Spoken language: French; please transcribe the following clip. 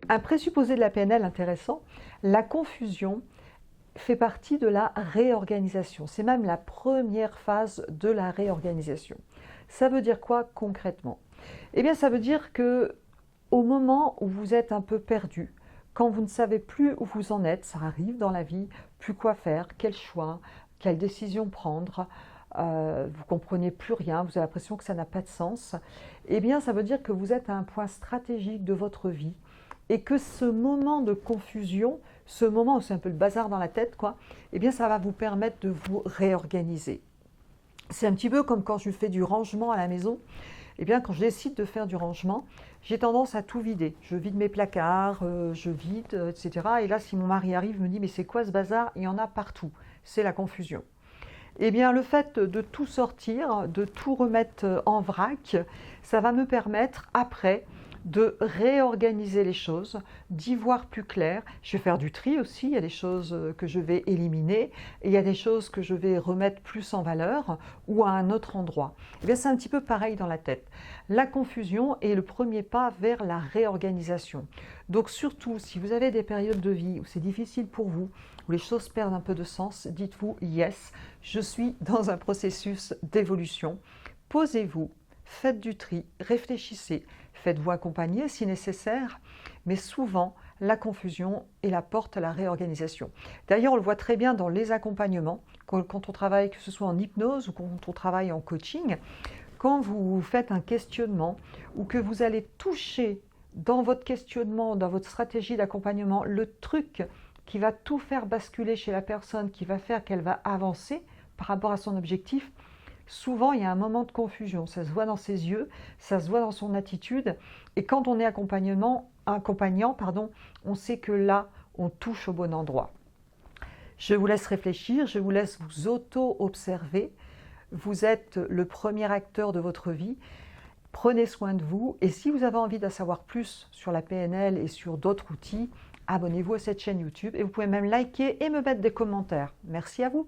Un présupposé de la PNL intéressant, la confusion fait partie de la réorganisation. C'est même la première phase de la réorganisation. Ça veut dire quoi concrètement? Eh bien, ça veut dire que au moment où vous êtes un peu perdu, quand vous ne savez plus où vous en êtes, ça arrive dans la vie, plus quoi faire, quel choix, quelle décision prendre, vous comprenez plus rien, vous avez l'impression que ça n'a pas de sens, eh bien, ça veut dire que vous êtes à un point stratégique de votre vie et que ce moment de confusion, ce moment où c'est un peu le bazar dans la tête, quoi, eh bien, ça va vous permettre de vous réorganiser. C'est un petit peu comme quand je fais du rangement à la maison. Eh bien, quand je décide de faire du rangement, j'ai tendance à tout vider. Je vide mes placards, je vide, etc. Et là, si mon mari arrive, il me dit « mais c'est quoi ce bazar ?» Il y en a partout. C'est la confusion. Eh bien, le fait de tout sortir, de tout remettre en vrac, ça va me permettre, après, de réorganiser les choses, d'y voir plus clair. Je vais faire du tri aussi, il y a des choses que je vais éliminer, et il y a des choses que je vais remettre plus en valeur ou à un autre endroit. Eh bien, c'est un petit peu pareil dans la tête. La confusion est le premier pas vers la réorganisation. Donc surtout, si vous avez des périodes de vie où c'est difficile pour vous, où les choses perdent un peu de sens, dites-vous « Yes, je suis dans un processus d'évolution ». Posez-vous, faites du tri, réfléchissez, faites-vous accompagner si nécessaire, mais souvent, la confusion est la porte à la réorganisation. D'ailleurs, on le voit très bien dans les accompagnements, quand on travaille, que ce soit en hypnose ou quand on travaille en coaching, quand vous faites un questionnement ou que vous allez toucher dans votre questionnement, dans votre stratégie d'accompagnement, le truc qui va tout faire basculer chez la personne, qui va faire qu'elle va avancer par rapport à son objectif, souvent il y a un moment de confusion. Ça se voit dans ses yeux, ça se voit dans son attitude. Et quand on est accompagnant, on sait que là, on touche au bon endroit. Je vous laisse réfléchir, je vous laisse vous auto-observer. Vous êtes le premier acteur de votre vie. Prenez soin de vous. Et si vous avez envie d'en savoir plus sur la PNL et sur d'autres outils, abonnez-vous à cette chaîne YouTube et vous pouvez même liker et me mettre des commentaires. Merci à vous.